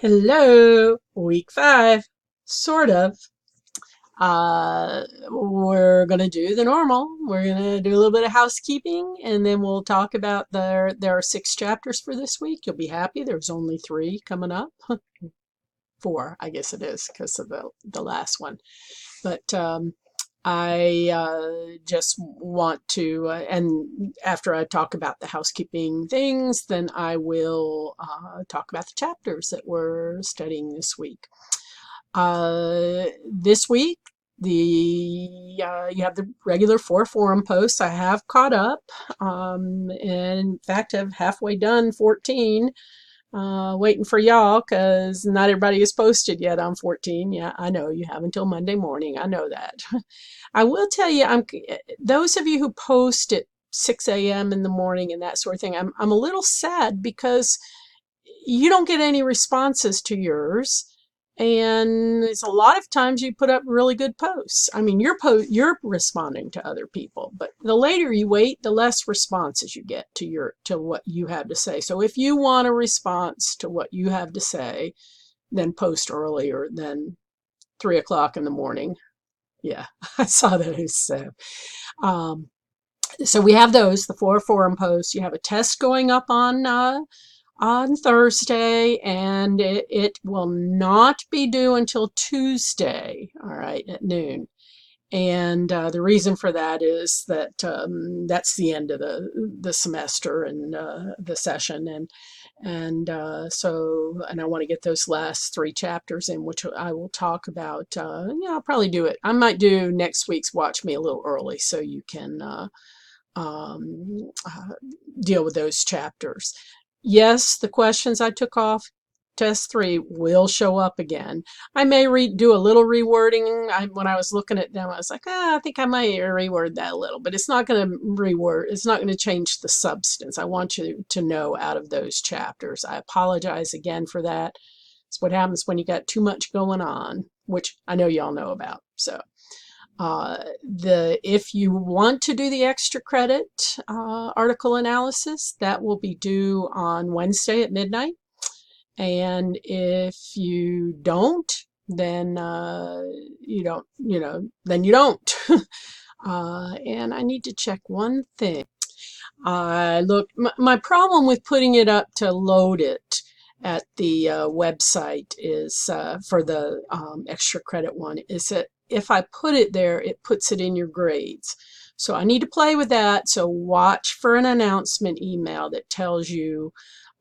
Hello, week 5, sort of. We're gonna do the normal. We're gonna do a little bit of housekeeping, and then we'll talk about there are 6 chapters for this week. You'll be happy. There's only 3 coming up. 4, I guess it is, because of the last one. But I just want to, and after I talk about the housekeeping things, then I will talk about the chapters that we're studying this week. This week, you have the regular 4 forum posts. I have caught up, and in fact, have halfway done 14. Waiting for y'all because not everybody is posted yet on 14. Yeah, I know you have until Monday morning. I know that. I will tell you, those of you who post at 6 a.m. in the morning and that sort of thing. I'm a little sad because you don't get any responses to yours. And it's a lot of times you put up really good posts. I mean, you're responding to other people, but the later you wait, the less responses you get to what you have to say. So if you want a response to what you have to say, then post earlier than 3 o'clock in the morning. Yeah, I saw that. Um, so we have those, the 4 forum posts. You have a test going up on Thursday, and it will not be due until Tuesday, all right, at noon. And the reason for that is that that's the end of the semester and the session, and I want to get those last 3 chapters in, which I will talk about. I'll probably do it. I might do next week's Watch Me a little early, so you can um, uh, deal with those chapters. Yes, the questions I took off test 3 will show up again. I may do a little rewording. When I was looking at them, I was like, I think I might reword that a little, but it's not going to reword. It's not going to change the substance. I want you to know out of those chapters. I apologize again for that. It's what happens when you got too much going on, which I know y'all know about. So if you want to do the extra credit article analysis, that will be due on Wednesday at midnight. And if you don't, then you don't, then you don't. And I need to check one thing. Look, my problem with putting it up to load it at the website is for the extra credit one is that if I put it there, it puts it in your grades. So I need to play with that. So watch for an announcement email that tells you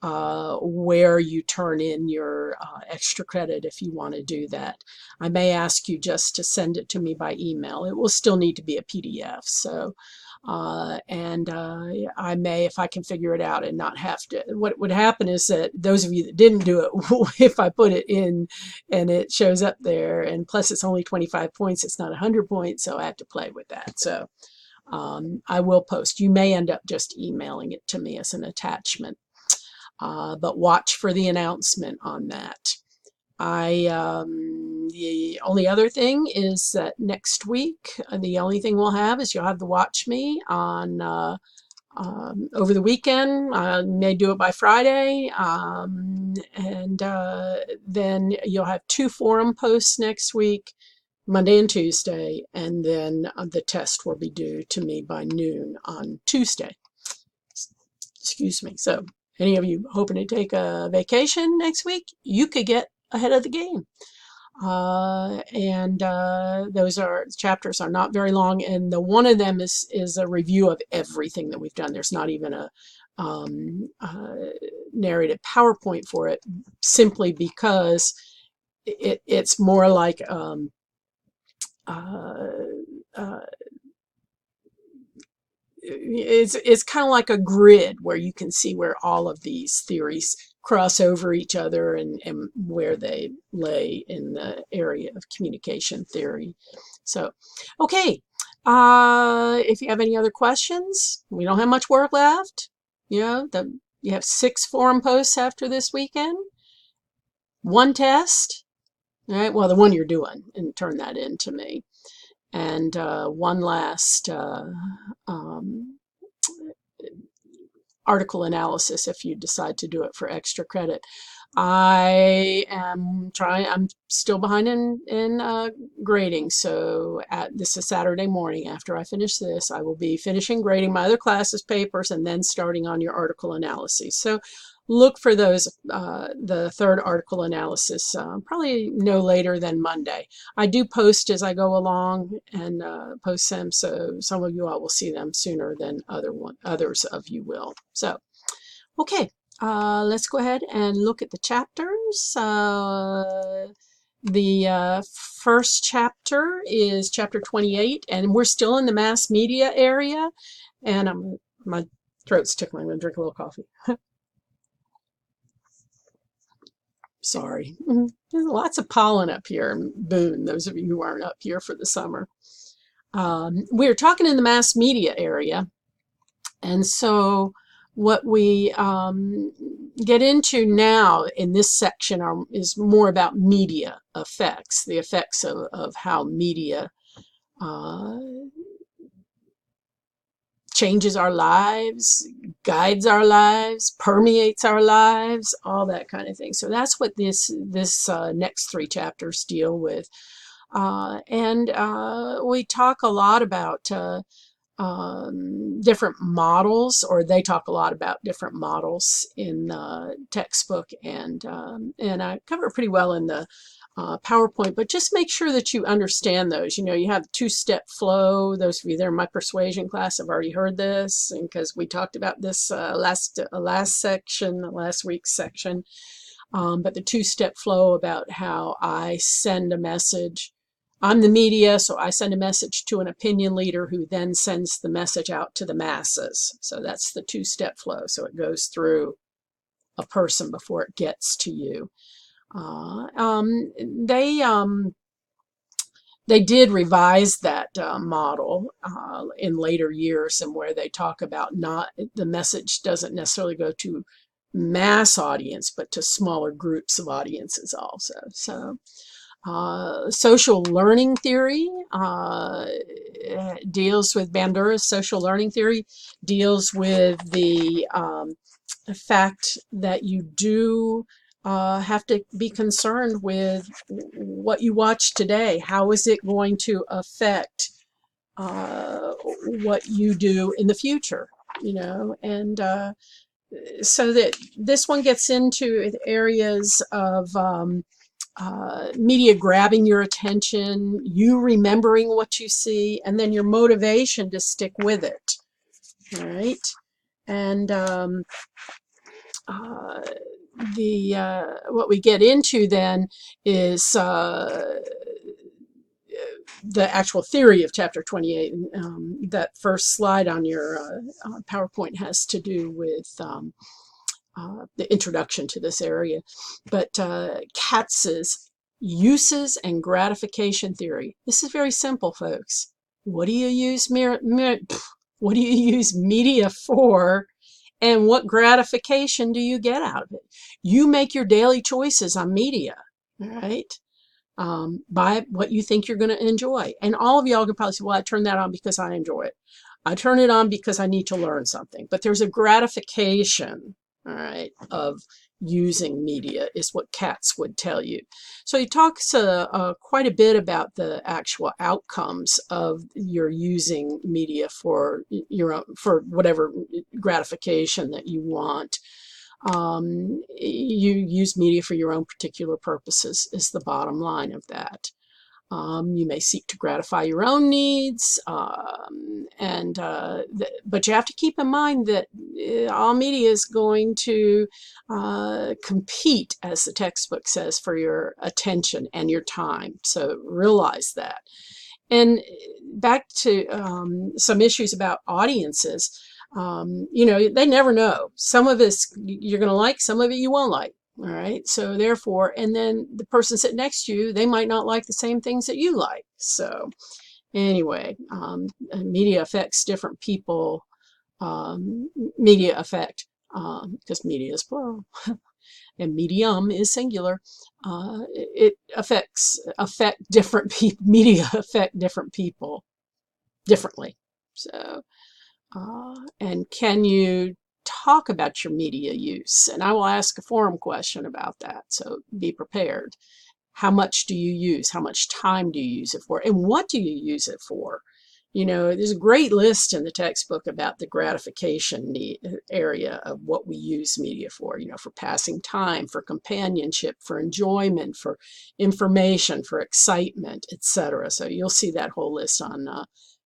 where you turn in your extra credit if you want to do that. I may ask you just to send it to me by email. It will still need to be a PDF. So and I may, if I can figure it out and not have to, what would happen is that those of you that didn't do it, if I put it in and it shows up there, and plus it's only 25 points, it's not 100 points, so I have to play with that. So I will post. You may end up just emailing it to me as an attachment, but watch for the announcement on that. The only other thing is that next week, the only thing we'll have is you'll have the Watch Me on over the weekend. I may do it by Friday, and then you'll have 2 forum posts next week, Monday and Tuesday, and then the test will be due to me by noon on Tuesday. Excuse me. So, any of you hoping to take a vacation next week, you could get ahead of the game. And those chapters are not very long, and one of them is a review of everything that we've done. There's not even a narrated PowerPoint for it, simply because it's more like uh, uh, it's kind of like a grid where you can see where all of these theories cross over each other and where they lay in the area of communication theory. So, okay, if you have any other questions, we don't have much work left. You have 6 forum posts after this weekend, 1 test. All right, well, the one you're doing, and turn that in to me. And one last article analysis if you decide to do it for extra credit. I'm still behind in grading. So this is Saturday morning. After I finish this, I will be finishing grading my other classes' papers and then starting on your article analyses. So look for those, the third article analysis, probably no later than Monday. I do post as I go along and post them, so some of you all will see them sooner than others of you will. So, okay. Let's go ahead and look at the chapters. The first chapter is chapter 28, and we're still in the mass media area. And my throat's tickling. I'm going to drink a little coffee. Sorry. There's lots of pollen up here in Boone, those of you who aren't up here for the summer. We're talking in the mass media area. And so what we get into now in this section is more about media effects, the effects of how media changes our lives, guides our lives, permeates our lives, all that kind of thing. So that's what this next 3 chapters deal with. And we talk a lot about different models, or they talk a lot about different models in the textbook, and I cover it pretty well in the PowerPoint, but just make sure that you understand those. You know, you have the 2-step flow. Those of you that are in my persuasion class have already heard this, because we talked about this last week's section. But the 2-step flow about how I send a message. I'm the media, so I send a message to an opinion leader who then sends the message out to the masses. So that's the 2-step flow. So it goes through a person before it gets to you. They did revise that model in later years, and where they talk about the message doesn't necessarily go to mass audience, but to smaller groups of audiences also. So social learning theory deals with Bandura's social learning theory, deals with the fact that you do have to be concerned with what you watch today. How is it going to affect what you do in the future? You know, and so that this one gets into areas of media grabbing your attention, you remembering what you see, and then your motivation to stick with it. All right, and what we get into then is the actual theory of chapter 28. That first slide on your PowerPoint has to do with the introduction to this area. But Katz's uses and gratification theory. This is very simple, folks. What do you use what do you use media for, and what gratification do you get out of it? You make your daily choices on media, all right? By what you think you're going to enjoy. And all of y'all can probably say, well, I turn that on because I enjoy it. I turn it on because I need to learn something. But there's a gratification, all right, of using media, is what Katz would tell you. So he talks quite a bit about the actual outcomes of your using media for your own, for whatever gratification that you want. You use media for your own particular purposes is the bottom line of that. You may seek to gratify your own needs, but you have to keep in mind that all media is going to compete, as the textbook says, for your attention and your time. So realize that. And back to some issues about audiences. You know, they never know. Some of this you're going to like, some of it you won't like. All right. So therefore, and then the person sitting next to you, they might not like the same things that you like. So anyway, media affects different people. Media affect, because media is plural and medium is singular. It affect different people. Media affect different people differently. So, and can you talk about your media use, and I will ask a forum question about that, so be prepared. How much do you use? How much time do you use it for? And what do you use it for? You know, there's a great list in the textbook about the gratification area of what we use media for, you know, for passing time, for companionship, for enjoyment, for information, for excitement, etc. So you'll see that whole list on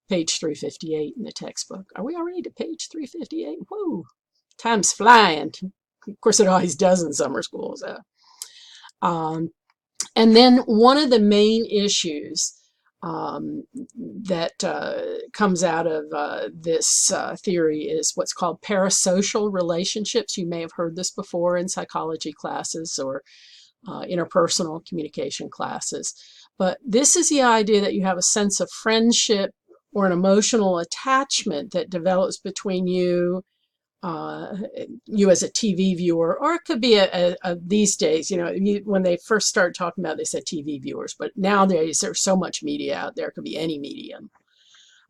page 358 in the textbook. Are we already to page 358? Whoa, time's flying. Of course, it always does in summer schools. And then one of the main issues that comes out of this theory is what's called parasocial relationships. You may have heard this before in psychology classes or interpersonal communication classes. But this is the idea that you have a sense of friendship or an emotional attachment that develops between you as a TV viewer, or it could be these days, you know, when they first started talking about it, they said TV viewers, but nowadays there's so much media out there, it could be any medium.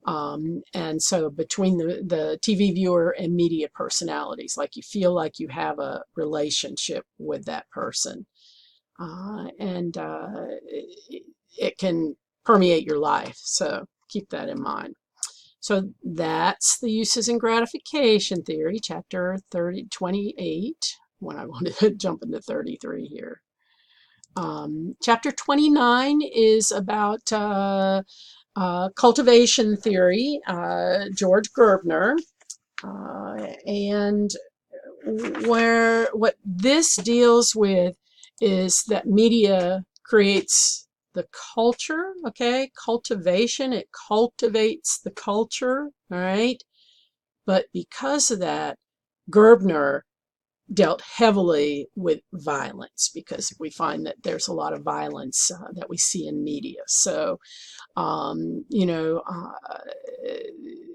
And so between the TV viewer and media personalities, like you feel like you have a relationship with that person. And it can permeate your life. So keep that in mind. So that's the uses and gratification theory, chapter 28, when I want to jump into 33 here. Chapter 29 is about cultivation theory, George Gerbner, and what this deals with is that media creates the culture, okay? Cultivation, it cultivates the culture, all right? But because of that, Gerbner dealt heavily with violence because we find that there's a lot of violence that we see in media. So, you know,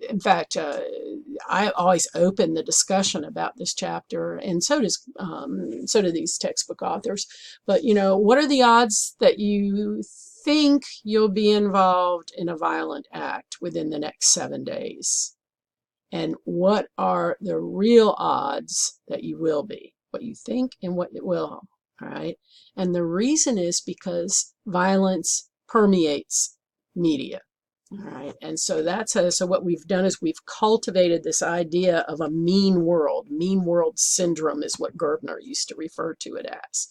in fact, I always open the discussion about this chapter, and so do these textbook authors. But you know, what are the odds that you think you'll be involved in a violent act within the next 7 days? And what are the real odds that you will be? What you think and what it will, all right? And the reason is because violence permeates media. All right, and so so what we've done is we've cultivated this idea of a mean world. Mean world syndrome is what Gerbner used to refer to it as.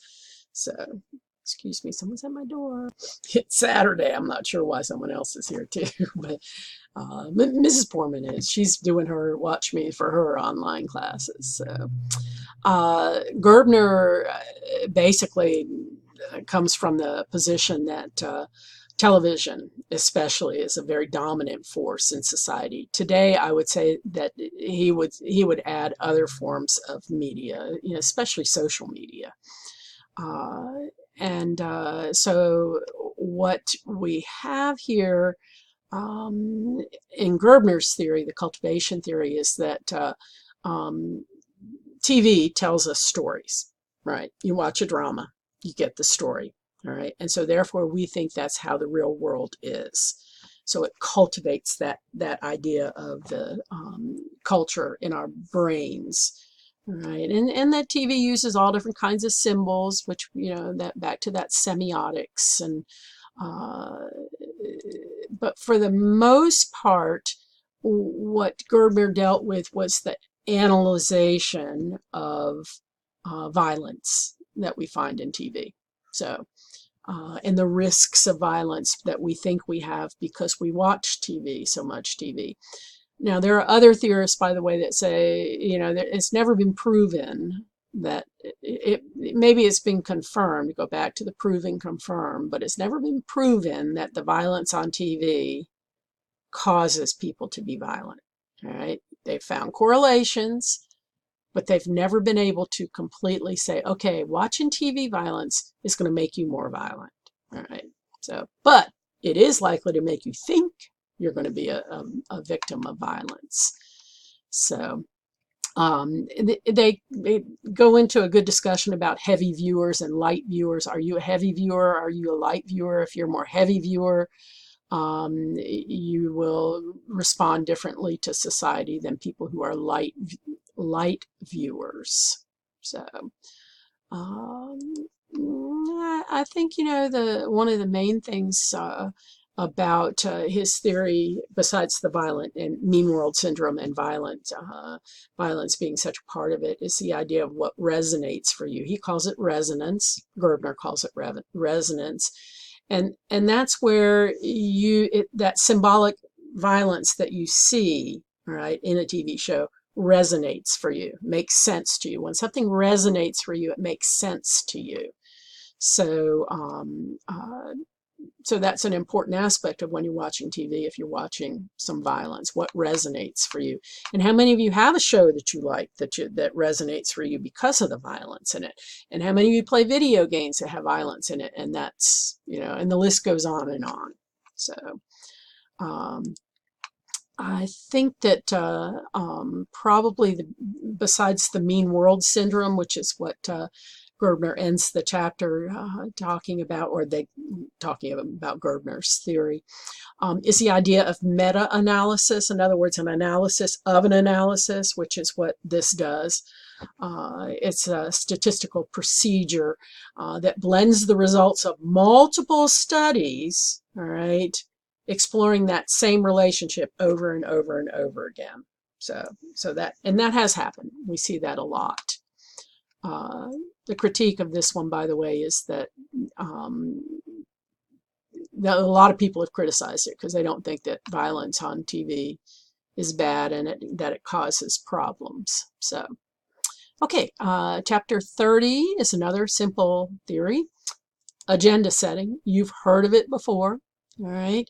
So, excuse me, someone's at my door. It's Saturday. I'm not sure why someone else is here too, but Mrs. Poorman is. She's doing her watch me for her online classes. So, Gerbner basically comes from the position that television especially is a very dominant force in society. Today, I would say that he would add other forms of media, you know, especially social media. So what we have here in Gerbner's theory, the cultivation theory, is that TV tells us stories, right? You watch a drama, you get the story. All right, and so therefore we think that's how the real world is. So it cultivates that idea of the culture in our brains, right? And that TV uses all different kinds of symbols, which, you know, that back to that semiotics, and but for the most part, what Gerbner dealt with was the analyzation of violence that we find in TV. So. And the risks of violence that we think we have because we watch TV, so much TV. Now, there are other theorists, by the way, that say, you know, that it's never been proven that maybe it's been confirmed, go back to the proving confirmed, but it's never been proven that the violence on TV causes people to be violent, all right? They've found correlations, but they've never been able to completely say, okay, watching TV violence is going to make you more violent. All right. So, but it is likely to make you think you're going to be a victim of violence. So they go into a good discussion about heavy viewers and light viewers. Are you a heavy viewer? Are you a light viewer? If you're a more heavy viewer, you will respond differently to society than people who are light light viewers. So I think, one of the main things about his theory, besides the violent and mean world syndrome and violence being such a part of it, is the idea of what resonates for you. He calls it resonance. Gerbner calls it resonance, and that's where that symbolic violence that you see, right, in a TV show resonates for you, makes sense to you. When something resonates for you, it makes sense to you. So so that's an important aspect of when you're watching TV. If you're watching some violence, what resonates for you, and how many of you have a show that you like that resonates for you because of the violence in it, and how many of you play video games that have violence in it, and that's, and the list goes on and on. So I think that probably besides the mean world syndrome, which is what Gerbner ends the chapter talking about, or talking about Gerbner's theory, is the idea of meta-analysis. In other words, an analysis of an analysis, which is what this does. It's a statistical procedure that blends the results of multiple studies, all right, exploring that same relationship over and over and over again. So that has happened. We see that a lot. The critique of this one, by the way, is that a lot of people have criticized it because they don't think that violence on TV is bad and that it causes problems. So, okay, chapter 30 is another simple theory. Agenda setting. You've heard of it before, all right?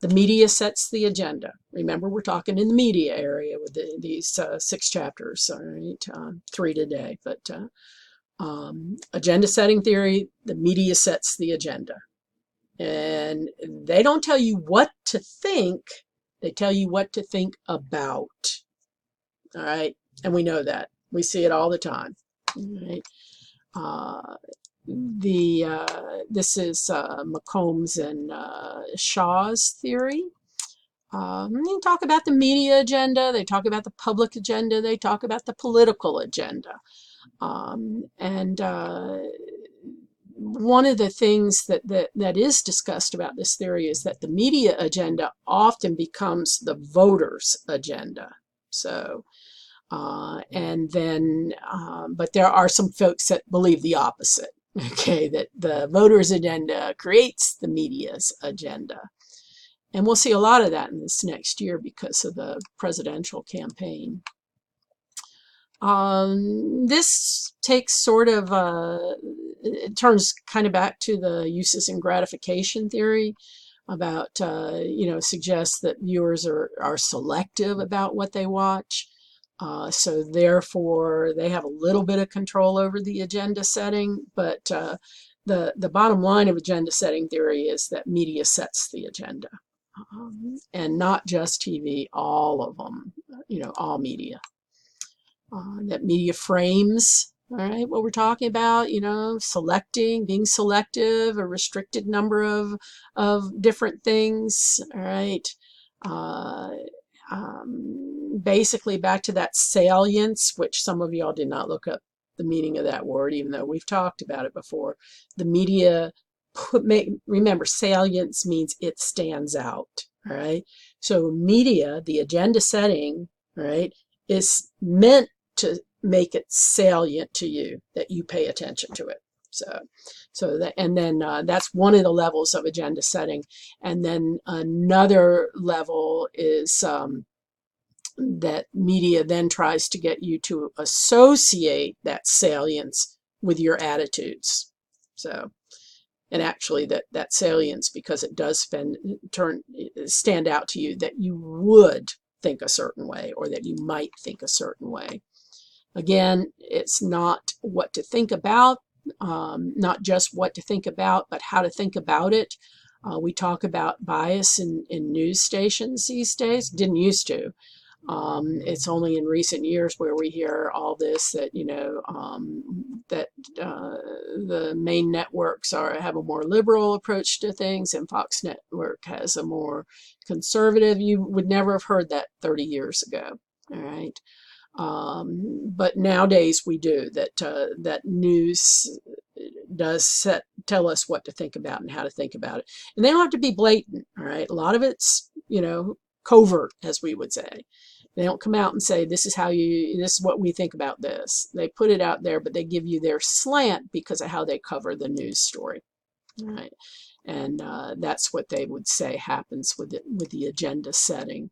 The media sets the agenda. Remember, we're talking in the media area with these 6 chapters, all right? 3 today, but agenda setting theory, the media sets the agenda. And they don't tell you what to think, they tell you what to think about. All right? And we know that. We see it all the time. All right? This is McCombs and Shaw's theory. They talk about the media agenda, they talk about the public agenda, they talk about the political agenda. And one of the things that is discussed about this theory is that the media agenda often becomes the voters' agenda. So, and then, but there are some folks that believe the opposite, okay, that the voters' agenda creates the media's agenda. And we'll see a lot of that in this next year because of the presidential campaign. This takes sort of, it turns kind of back to the uses and gratification theory about, suggests that viewers are selective about what they watch. So therefore, they have a little bit of control over the agenda setting, but the bottom line of agenda setting theory is that media sets the agenda. And not just TV, all of them, all media. That media frames, all right, what we're talking about, selecting, being selective, a restricted number of different things, all right. Basically back to that salience, which some of y'all did not look up the meaning of that word, even though we've talked about it before. The media, remember, salience means it stands out, all right? So media, the agenda setting, right, is meant to make it salient to you, that you pay attention to it. So that, and then that's one of the levels of agenda setting. And then another level is that media then tries to get you to associate that salience with your attitudes. So, and actually that salience, because it does stand out to you, that you would think a certain way, or that you might think a certain way. Again, it's not what to think about, not just what to think about, but how to think about it. We talk about bias in news stations these days. Didn't used to. It's only in recent years where we hear all this, that the main networks have a more liberal approach to things, and Fox Network has a more conservative. You would never have heard that 30 years ago. All right. But nowadays we do that. That news does tell us what to think about and how to think about it, and they don't have to be blatant. All right, a lot of it's covert, as we would say. They don't come out and say, this is what we think about this. They put it out there, but they give you their slant because of how they cover the news story. All right. And that's what they would say happens with the agenda setting.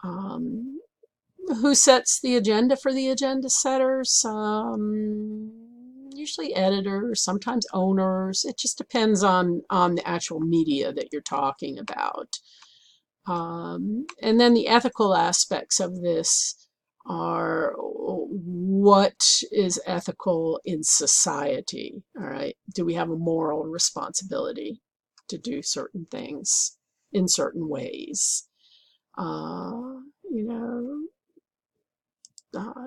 Who sets the agenda for the agenda setters? Usually editors, sometimes owners. It just depends on the actual media that you're talking about. And then the ethical aspects of this are what is ethical in society, all right? Do we have a moral responsibility to do certain things in certain ways? You know,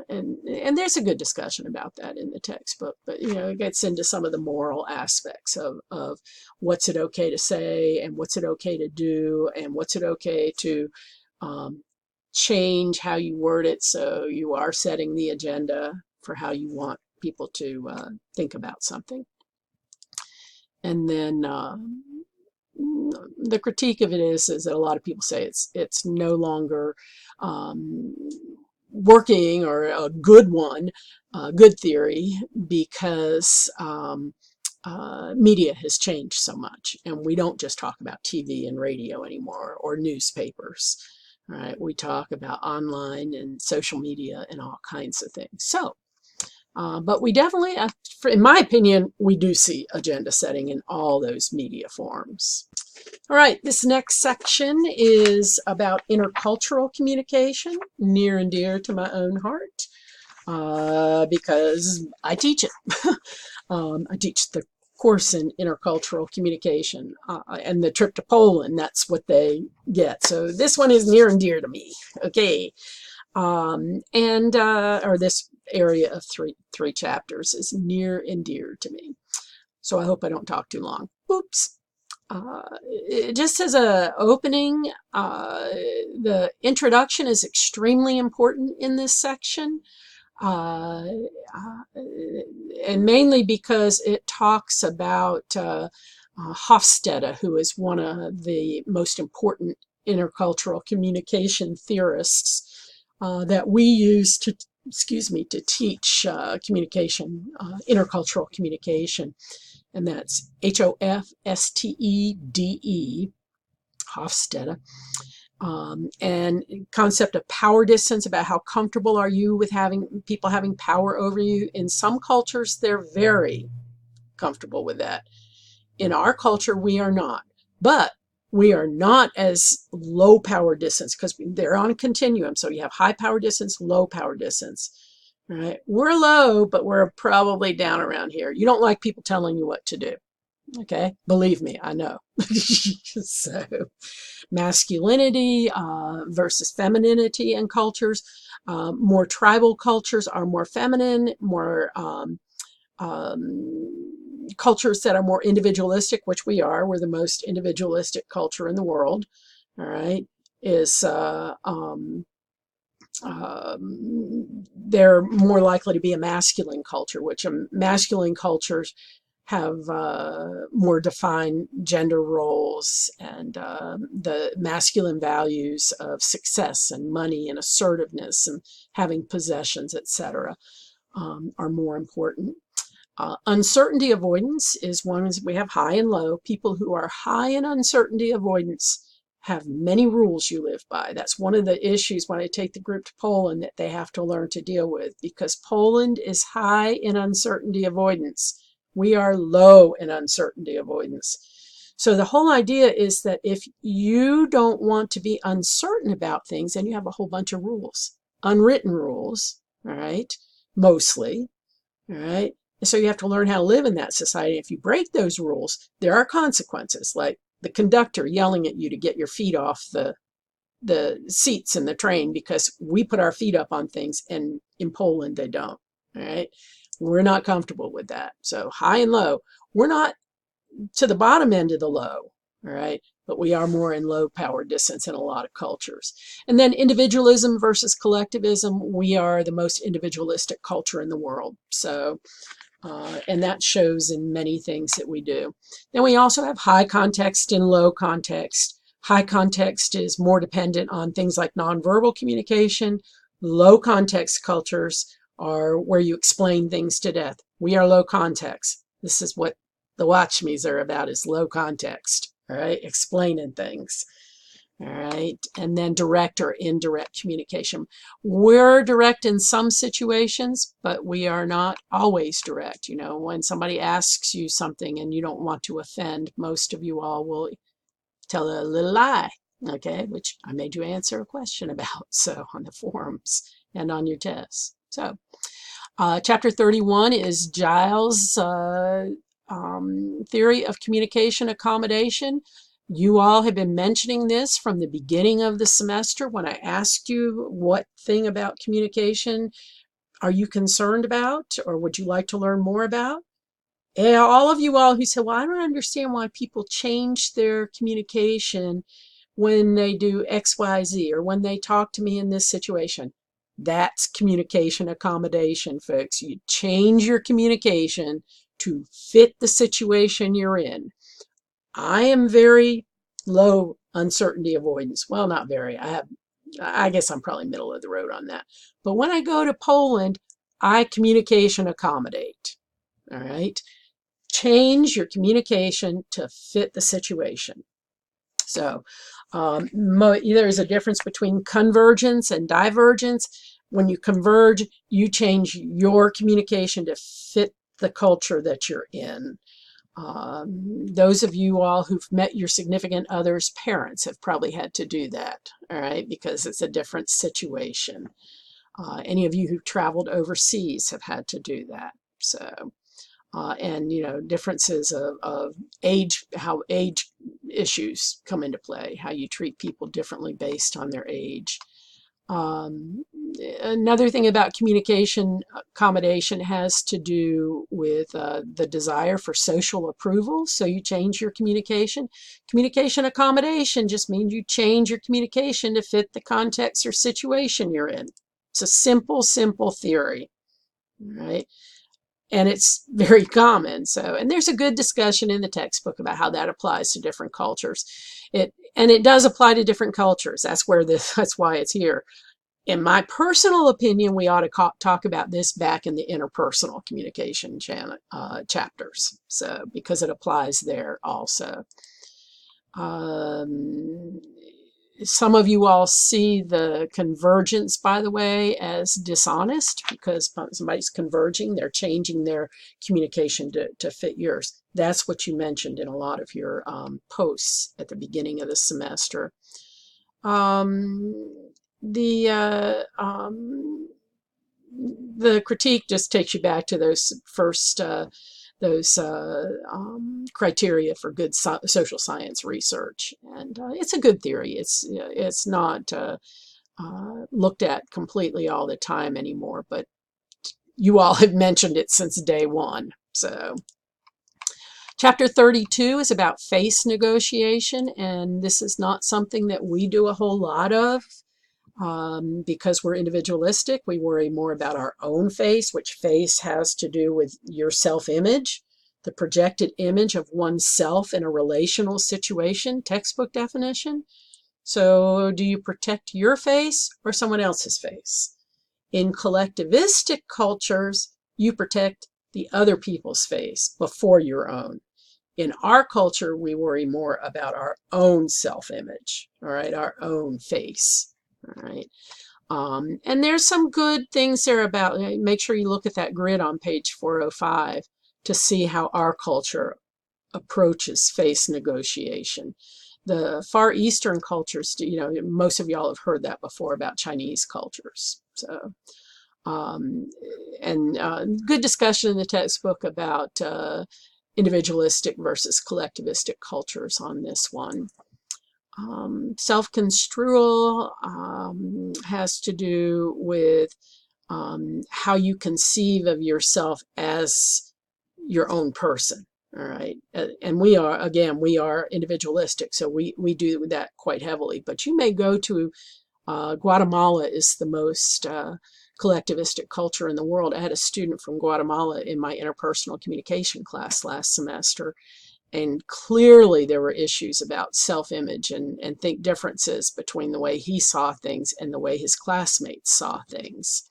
and there's a good discussion about that in the textbook, but it gets into some of the moral aspects of what's it okay to say, and what's it okay to do, and what's it okay to change how you word it, so you are setting the agenda for how you want people to think about something. And then the critique of it is that a lot of people say it's no longer working, or a good one, good theory, because media has changed so much, and we don't just talk about TV and radio anymore, or newspapers. Right? We talk about online and social media and all kinds of things. So, but we definitely, in my opinion, we do see agenda setting in all those media forms. All right, this next section is about intercultural communication, near and dear to my own heart, because I teach it. I teach the course in intercultural communication, and the trip to Poland, that's what they get. So this one is near and dear to me. Okay. Or this area of three chapters is near and dear to me. So I hope I don't talk too long. Oops. Just as a opening, the introduction is extremely important in this section. And mainly because it talks about Hofstede, who is one of the most important intercultural communication theorists that we use to teach communication, intercultural communication, and that's Hofstede, Hofstede. And concept of power distance, about how comfortable are you with having people having power over you. In some cultures, they're very comfortable with that. In our culture, we are not. But we are not as low power distance, because they're on a continuum. So you have high power distance, low power distance. Right? We're low, but we're probably down around here. You don't like people telling you what to do. Okay, believe me, I know. So, masculinity versus femininity in cultures. More tribal cultures are more feminine, more cultures that are more individualistic, which we are. We're the most individualistic culture in the world. All right, they're more likely to be a masculine culture, which masculine cultures have more defined gender roles, and the masculine values of success and money and assertiveness and having possessions, etc., are more important. Uncertainty avoidance is one. We have high and low. People who are high in uncertainty avoidance have many rules you live by. That's one of the issues when I take the group to Poland that they have to learn to deal with, because Poland is high in uncertainty avoidance. We are low in uncertainty avoidance. So the whole idea is that if you don't want to be uncertain about things, then you have a whole bunch of rules, unwritten rules, all right, mostly, all right. So you have to learn how to live in that society. If you break those rules, there are consequences, like the conductor yelling at you to get your feet off the seats in the train, because we put our feet up on things, and in Poland they don't. All right, we're not comfortable with that. So high and low. We're not to the bottom end of the low. All right, but we are more in low power distance in a lot of cultures. And then individualism versus collectivism, we are the most individualistic culture in the world. So, and that shows in many things that we do. Then we also have high context and low context. High context is more dependent on things like nonverbal communication. Low context cultures are where you explain things to death. We are low context. This is what the Watch Me's are about, is low context, all right? Explaining things, all right? And then direct or indirect communication. We're direct in some situations, but we are not always direct. You know, when somebody asks you something and you don't want to offend, most of you all will tell a little lie, okay, which I made you answer a question about, so on the forums and on your tests. So chapter 31 is Giles' theory of communication accommodation. You all have been mentioning this from the beginning of the semester when I asked you what thing about communication are you concerned about or would you like to learn more about? Yeah, all of you all who said, well, I don't understand why people change their communication when they do X, Y, Z, or when they talk to me in this situation. That's communication accommodation, folks. You change your communication to fit the situation you're in. I am very low uncertainty avoidance. Well, not very. I guess I'm probably middle of the road on that. But when I go to Poland, I communication accommodate. All right. Change your communication to fit the situation. So there is a difference between convergence and divergence. When you converge, you change your communication to fit the culture that you're in. Those of you all who've met your significant other's parents have probably had to do that, all right, because it's a different situation. Any of you who've traveled overseas have had to do that. So. And you know, differences of age, how age issues come into play, how you treat people differently based on their age. Another thing about communication accommodation has to do with the desire for social approval. So you change your communication. Communication accommodation just means you change your communication to fit the context or situation you're in. It's a simple, simple theory, right? And it's very common. So, and there's a good discussion in the textbook about how that applies to different cultures. And it does apply to different cultures. That's why it's here. In my personal opinion, we ought to talk about this back in the interpersonal communication chapters. So, because it applies there also. Some of you all see the convergence, by the way, as dishonest because somebody's converging, they're changing their communication to fit yours. That's what you mentioned in a lot of your posts at the beginning of the semester. The critique just takes you back to those first criteria for good social science research, and it's a good theory. It's not looked at completely all the time anymore, but you all have mentioned it since day one. So chapter 32 is about face negotiation, and this is not something that we do a whole lot of. Because we're individualistic, we worry more about our own face, which face has to do with your self-image, the projected image of oneself in a relational situation, textbook definition. So do you protect your face or someone else's face? In collectivistic cultures, you protect the other people's face before your own. In our culture, we worry more about our own self-image, all right, our own face. All right. And there's some good things there about, make sure you look at that grid on page 405 to see how our culture approaches face negotiation. The Far Eastern cultures, you know, most of y'all have heard that before about Chinese cultures. So, good discussion in the textbook about individualistic versus collectivistic cultures on this one. Self-construal has to do with how you conceive of yourself as your own person. All right. And we are, again, we are individualistic, so we do that quite heavily. But you may go to Guatemala is the most collectivistic culture in the world. I had a student from Guatemala in my interpersonal communication class last semester, and clearly there were issues about self-image and think differences between the way he saw things and the way his classmates saw things.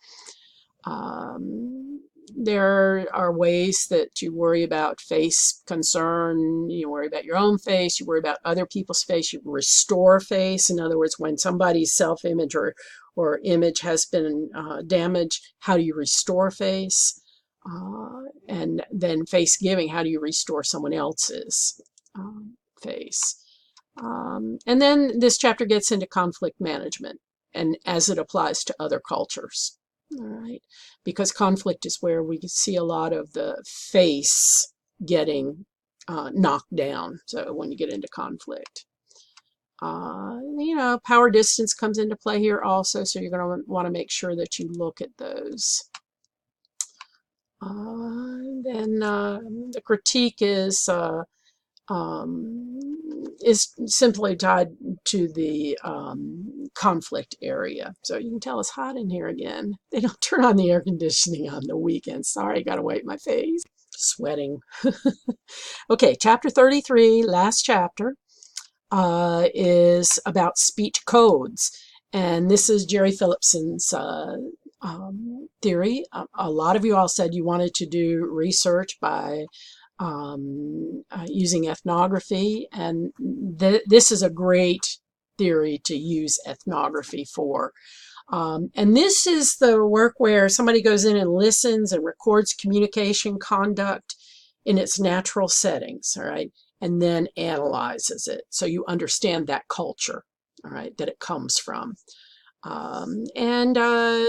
There are ways that you worry about face concern. You worry about your own face. You worry about other people's face. You restore face. In other words, when somebody's self-image or image has been damaged, how do you restore face? And then face giving, how do you restore someone else's face? And then this chapter gets into conflict management and as it applies to other cultures. All right, because conflict is where we see a lot of the face getting knocked down. So when you get into conflict, power distance comes into play here also. So you're going to want to make sure that you look at those. Then the critique is simply tied to the conflict area. So you can tell it's hot in here again. They don't turn on the air conditioning on the weekend. Sorry, got to wipe my face. Sweating. Okay, chapter 33, last chapter, is about speech codes. And this is Jerry Philipson's theory. A lot of you all said you wanted to do research by using ethnography, and this is a great theory to use ethnography for. And this is the work where somebody goes in and listens and records communication conduct in its natural settings, all right, and then analyzes it so you understand that culture, all right, that it comes from. And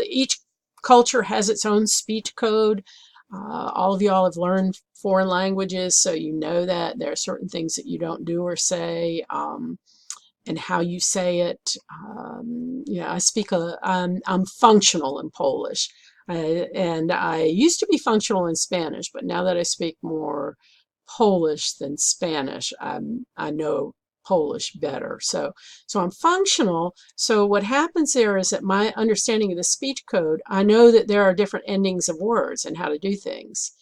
each culture has its own speech code. All of y'all have learned foreign languages, so you know that there are certain things that you don't do or say, and how you say it. I'm functional in Polish, and I used to be functional in Spanish, but now that I speak more Polish than Spanish, I know Polish better. So I'm functional. So what happens there is that my understanding of the speech code, I know that there are different endings of words and how to do things.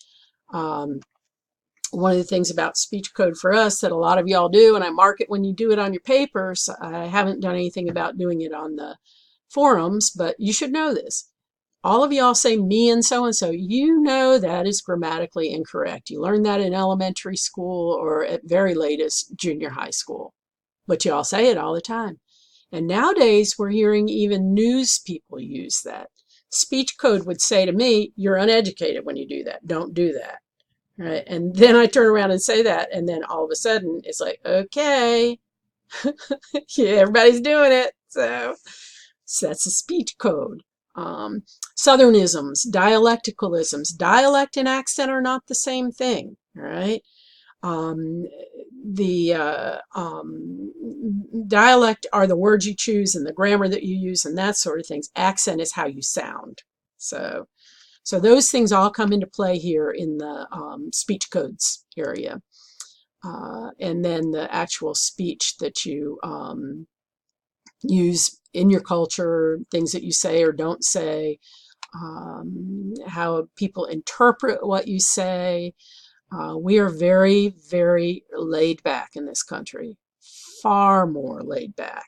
One of the things about speech code for us that a lot of y'all do, and I mark it when you do it on your papers, I haven't done anything about doing it on the forums, but you should know this. All of y'all say me and so, you know that is grammatically incorrect. You learned that in elementary school or at very latest junior high school, but y'all say it all the time. And nowadays we're hearing even news people use that. Speech code would say to me, you're uneducated when you do that. Don't do that. Right? And then I turn around and say that, and then all of a sudden it's like, okay, yeah, everybody's doing it. So that's a speech code. Southernisms, dialecticalisms. Dialect and accent are not the same thing, right? Dialect are the words you choose and the grammar that you use and that sort of things. Accent is how you sound. So those things all come into play here in the speech codes area. And then the actual speech that you use in your culture, things that you say or don't say, how people interpret what you say. We are very, very laid back in this country, far more laid back.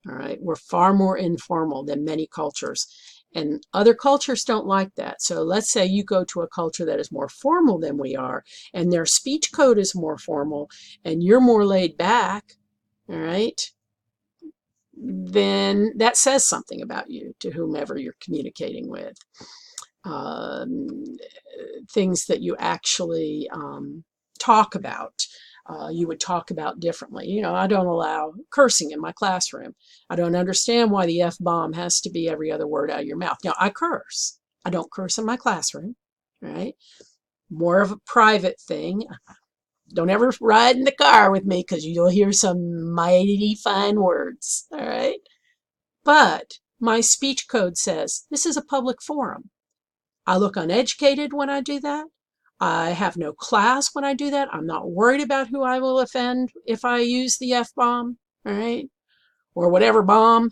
All right, we're far more informal than many cultures, and other cultures don't like that. So let's say you go to a culture that is more formal than we are, and their speech code is more formal, and you're more laid back. All right, then that says something about you to whomever you're communicating with. Things that you actually talk about, you would talk about differently. You know, I don't allow cursing in my classroom. I don't understand why the F-bomb has to be every other word out of your mouth. Now, I curse. I don't curse in my classroom, right? More of a private thing. Don't ever ride in the car with me because you'll hear some mighty fine words, all right? But my speech code says this is a public forum. I look uneducated when I do that. I have no class when I do that. I'm not worried about who I will offend if I use the F-bomb, all right, or whatever bomb,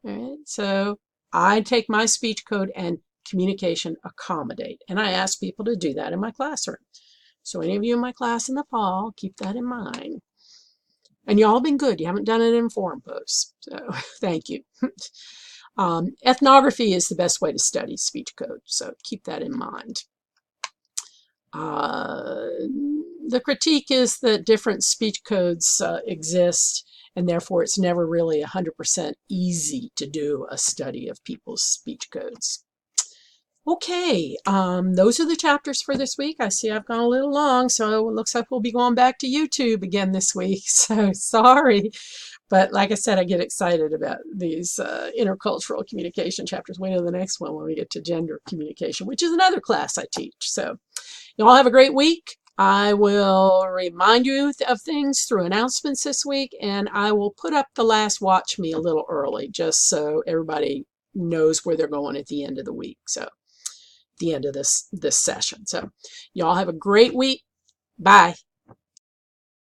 all right. So I take my speech code and communication accommodate, and I ask people to do that in my classroom. So any of you in my class in the fall, keep that in mind. And y'all have been good. You haven't done it in forum posts, so thank you. Ethnography is the best way to study speech code, so keep that in mind. The critique is that different speech codes exist, and therefore it's never really 100% easy to do a study of people's speech codes. Okay, those are the chapters for this week. I see I've gone a little long, so it looks like we'll be going back to YouTube again this week. So sorry, but like I said, I get excited about these intercultural communication chapters. Wait till the next one when we get to gender communication, which is another class I teach. So you all have a great week. I will remind you of things through announcements this week, and I will put up the last watch me a little early just so everybody knows where they're going at the end of the week. So the end of this session. So y'all have a great week. Bye.